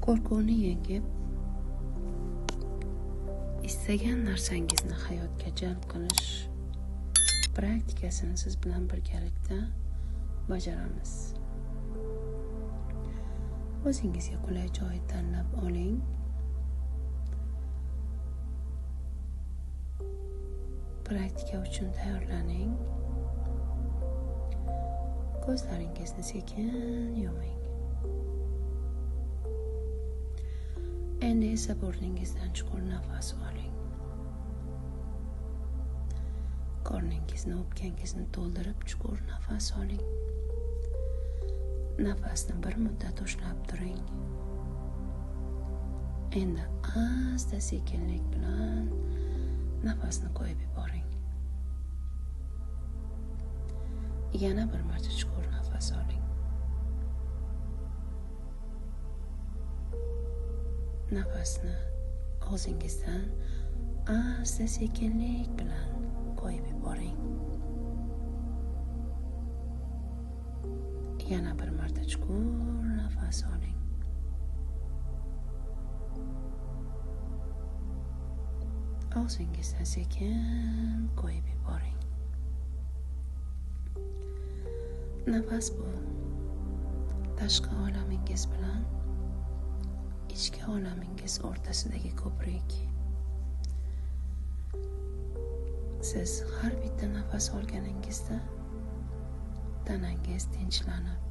Qo'rquvni yengib, istagan narsangizni hayotga jalb qilish praktikasini siz bilan birgalikda bajaramiz. O'zingizga qulay joy tanlab oling. Praktika uchun tayyorlaning. Ko'zlaringizni sekin yuming. Endi esa burningizdan chuqur nafas oling. Qorningizni, o'pkangizni to'ldirib chuqur nafas oling. Nafasni bir muddat ushlab turing. Endi asta sekinlik bilan nafasni qo'yib yuboring. Yana bir marta chuqur nafas oling. Nafasni og'zingizdan asta sekinlik bilan qo'yib yuboring. Yana bir marta chuqur nafas oling. Og'zingizdan sekin qo'yib yuboring. Nafas bu tashqi olamingiz bilan ichki olamingiz o'rtasidagi ko'prik. Siz har bitta nafas olganingizda tanangiz tinchlanib,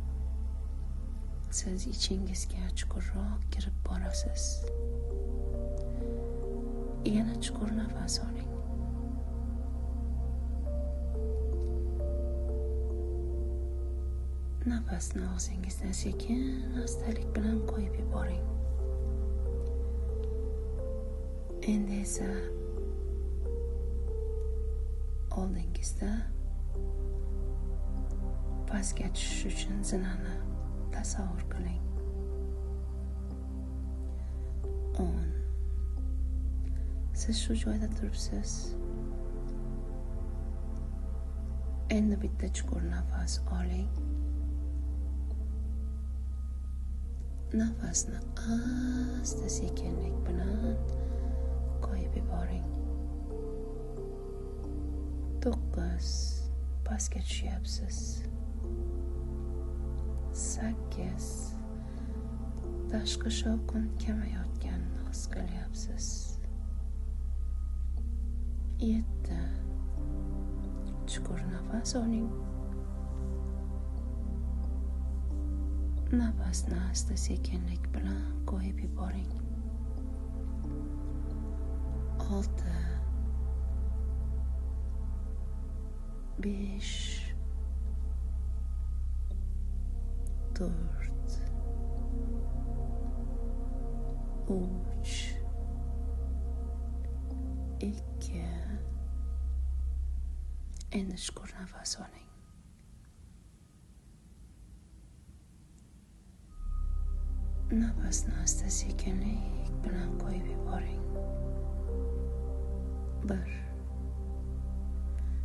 siz ichingizga chuqurroq kirib borasiz. Yana chuqur nafas oling. Nafasni og'zingizdan sekin, astalik bilan qo'yib yuboring. Endi esa oldingizda pastga tushish uchun zinani tasavvur qiling. 10. Siz shu joyda turibsiz. Endi bitta chuqur nafas oling. Nafasni asta sekinlik bilan qo'yib yuboring. 9. Pastga tushyapsiz. 8. Tashqi shovqin kamayotganini his qilyapsiz. 7. Chuqur nafas oling. Nafasni asta sekinlik bilan qo'yib yuboring. 6. 5. 4. 3. 2. Endi chuqur nafas oling. Nafasni asta sekinlik bilan qo'yib yuboring. 1.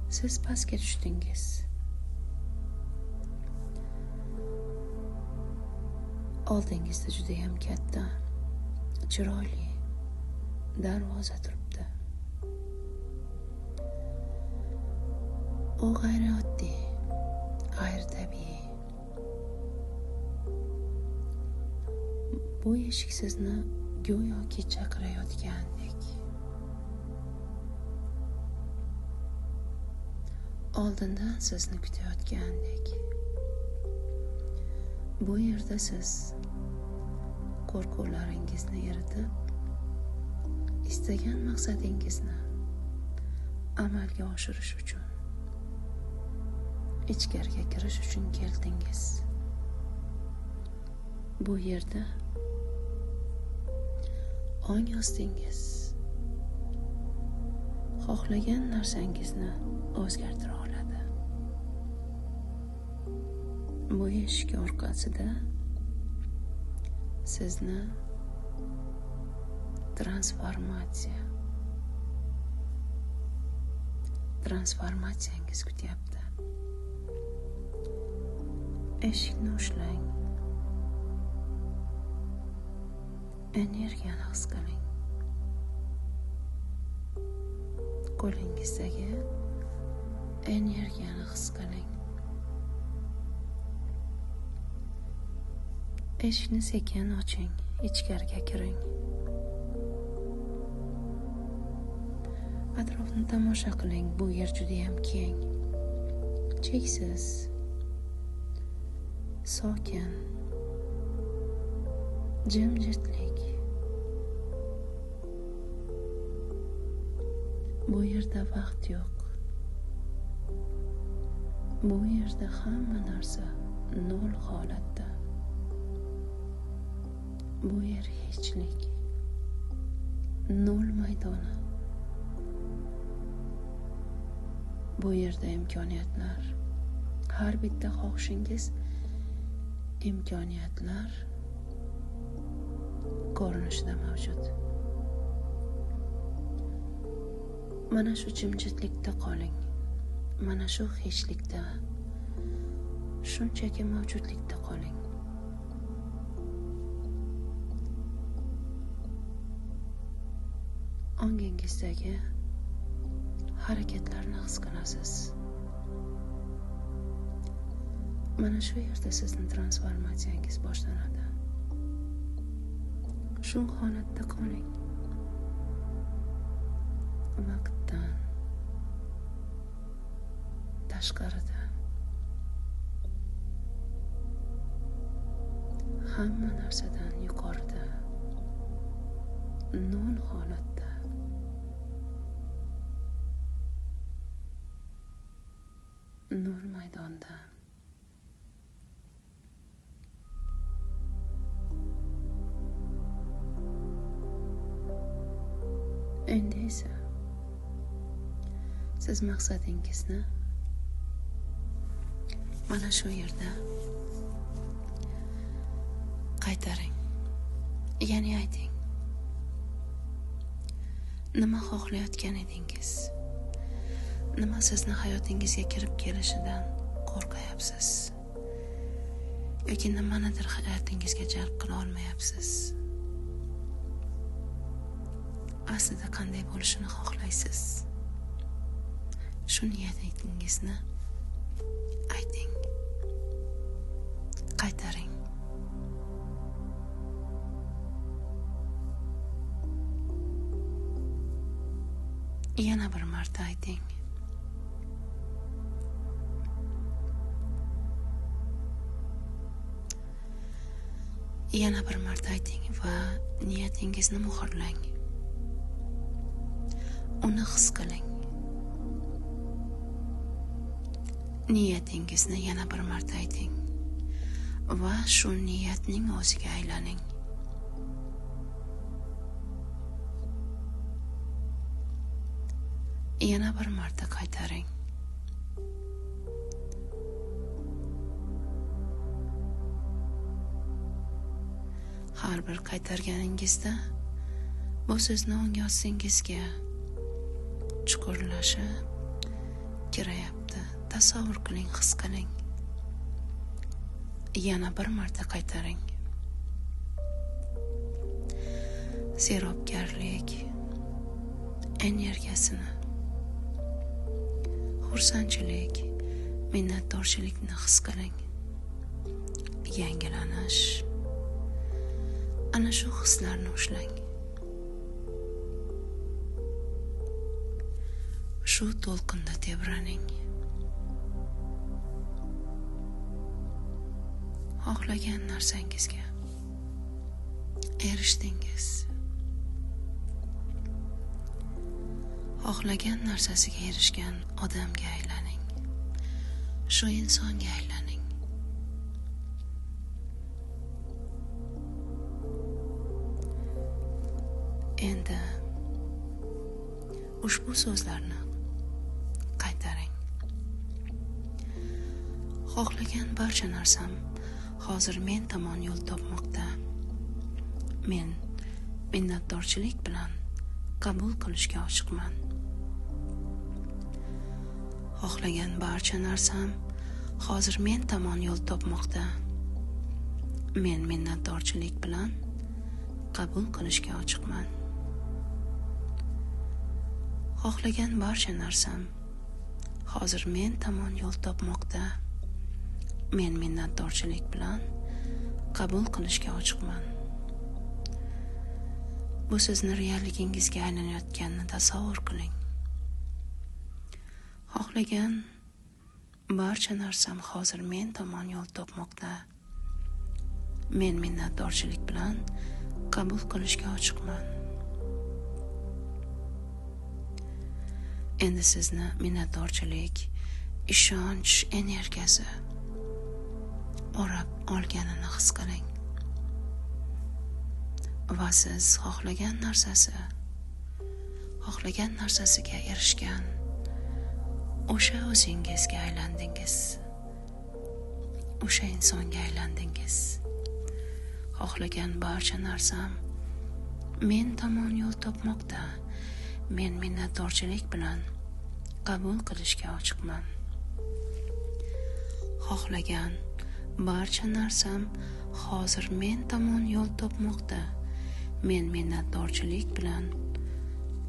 Siz pastga tushdingiz. Oldingizda juda ham katta, chiroyli darvoza turibdi. U g'ayrioddiy, g'ayritabiiy. Bu eshik sizni go'yoki chaqirayotgandek. Oldindan sizni kutayotgandek. Bu yerda siz qo'rquvlaringizni eritib, istagan maqsadingizni amalga oshirish uchun, ichkariga kirish uchun keldingiz. Bu yerda ong ostingiz xohlagan narsangizni o'zgartira oladi. Bu eshik orqasida sizni transformatsiyangiz kutyapti. Eshikni ushlang. Energiyani his qiling. Qo'lingizdagi energiyani his qiling. Eshikni sekin oching, ichkariga kiring. Atrofni tomosha qiling. Bu yer juda ham keng, cheksiz, sokin, jimjitlik. Bu yerda vaqt yo'q. Bu yerda hamma narsa nol holatda. Bu yer hechlik, nol maydoni. Bu yerda imkoniyatlar, har bitta xohishingiz imkoniyatlar ko'rinishida mavjud. Mana shu jimjitlikda qoling. Mana shu hechlikda, shunchaki mavjudlikda qoling. Ongingizdagi harakatlarni his qilasiz. Mana shu yerda sizni transformatsiyangiz boshlanadi. Shu holatda qoling. Vaqtdan tashqarida hamma narsadan yuqorida nol holatda nur maydonda endi esa siz maqsadingizni mana shu yerda qaytaring. Ya'ni ayting, nima xohlayotgan edingiz? Nima sizni hayotingizga kirib kelishidan qo'rqayapsiz? Yoki nimanidir hayotingizga jalb qila olmayapsiz? Aslida qanday bo'lishini xohlaysiz? Shu niyatingizni ayting, qaytaring. Yana bir marta ayting. Yana bir marta ayting va niyatingizni muhrlang. Uni his qiling. Niyatingizni yana bir marta ayting va shu niyatning o'ziga aylaning. Yana bir marta qaytaring. Har bir qaytarganingizda bu sizni ongozingizga chuqurlashib kirayapti. Tasavvur qiling, his qiling. Yana bir marta qaytaring. Serobgarlik energiyasini, xursandchilik, minnatdorchilikni his qiling. Yangilanish, ana shu hislarni ushlang. Shu to'lqinda tebraning. Xohlagan narsangizga erishdingiz. Xohlagan narsasiga erishgan odamga aylaning. Shu insonga aylaning. Endi ushbu so'zlarni qaytaring. Xohlagan barcha narsam hozir men tomon yo'l topmoqda. Men minnatdorchilik bilan qabul qilishga ochiqman. Xohlagan barcha narsam hozir men tomon yo'l topmoqda. Men minnatdorchilik bilan qabul qilishga ochiqman. Xohlagan barcha narsam hozir men tomon yo'l topmoqda. Men minnatdorchilik bilan qabul qilishga ochiqman. Bu sizni realligingizga aylanayotganini tasavvur qiling. Xohlagan barcha narsam hozir men tomon yo'l topmoqda. Men minnatdorchilik bilan qabul qilishga ochiqman. Endi sizni minnatdorchilik, ishonch energiyasi o'rab olganini his qiling. Va siz xohlagan narsasiga erishgan o'sha o'zingizga aylandingiz. O'sha insonga aylandingiz. Xohlagan barcha narsam men tomon yo'l topmoqda. Men minnatdorchilik bilan qabul qilishga ochiqman. Xohlagan barcha narsam hozir men tomon yo'l topmoqda. Men minnatdorchilik bilan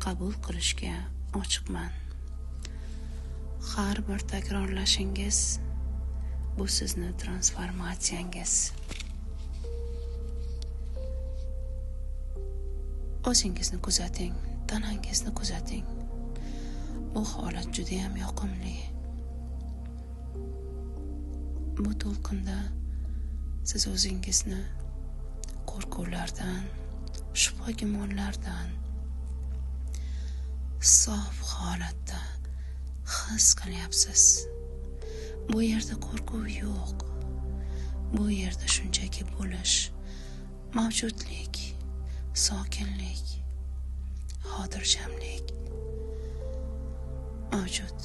qabul qilishga ochiqman. Har bir takrorlashingiz bu sizni transformatsiyangiz. O'zingizni kuzating, tanangizni kuzating. Bu holat juda ham yoqimli. Bu to'lqinda siz o'zingizni qo'rquvlardan, shubha-gumonlardan sof holatda his qilyapsiz. Bu yerda qo'rquv yo'q. Bu yerda shunchaki bo'lish, mavjudlik, sokinlik, xotirjamlik mavjud.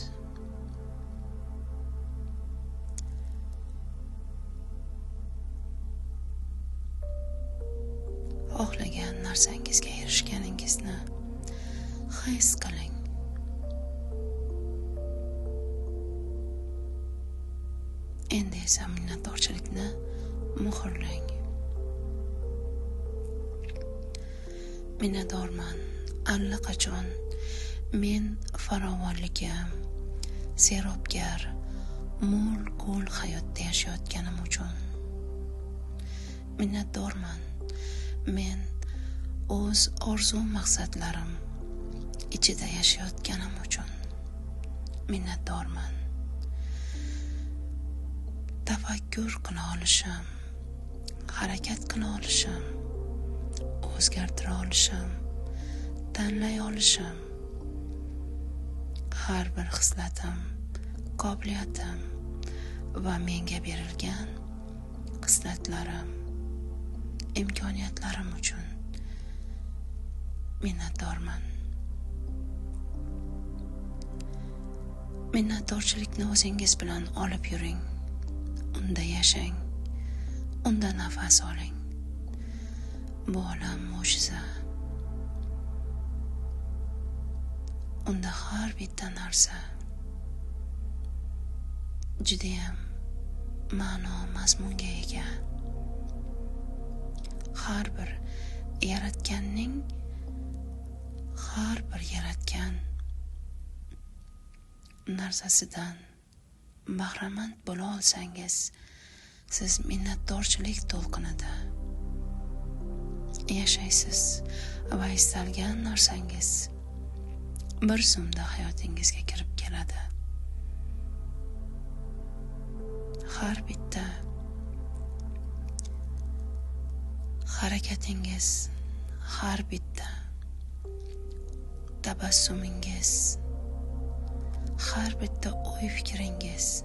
Xohlagan narsangizga erishganingizni his qiling. Endi esa minnatdorchilikni muhrlang. Minnatdorman allaqachon men farovonligim, serobgar, mo'l-ko'l hayotda yashayotganim uchun. Minnatdorman men o'z orzu maqsadlarim ichida yashayotganim uchun. Minnatdorman tafakkur qila olishim, harakat qila olishim, o'zgartira olishim, tanlay olishim, har bir xislatim, qobiliyatim va menga berilgan xislatlarim, imkoniyatlarim uchun minnatdorman. Minnatdorchilikni o'zingiz bilan olib yuring. Unda yashang, unda nafas oling. Bu olam mo'jiza. Unda har bitta narsa judayam ma'no mazmunga ega. Har bir yaratgan narsasidan bahramand bo'la olsangiz, siz minnatdorchilik to'lqinida yashaysiz va istalgan narsangiz bir zumda hayotingizga kirib keladi. Har bitta harakatingiz, har bitta tabassumingiz, har bitta o'y fikringiz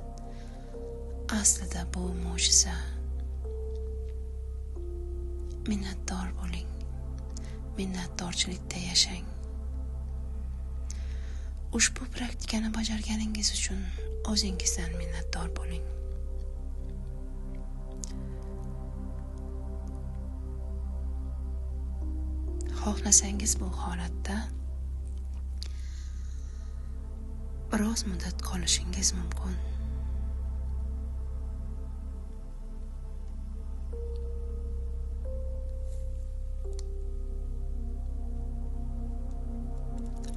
aslida bu mo'jiza. Minnatdor bo'ling. Minnatdorchilikda yashang. Ushbu praktikani bajarganingiz uchun o'zingizdan minnatdor bo'ling. Xohlasangiz bu holatda biroz muddat qolishingiz mumkin.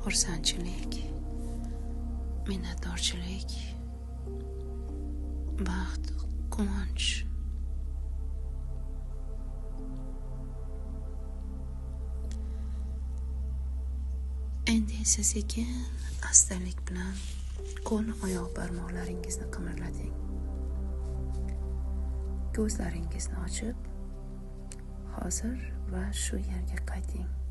xursandchilik, minnatdorchilik, baxt, quvonch. Endi esa sekin astalik bilan qo'l oyoq barmoqlaringizni qimirlating. Ko'zlaringizni ochib, hozir va shu yerga qayting.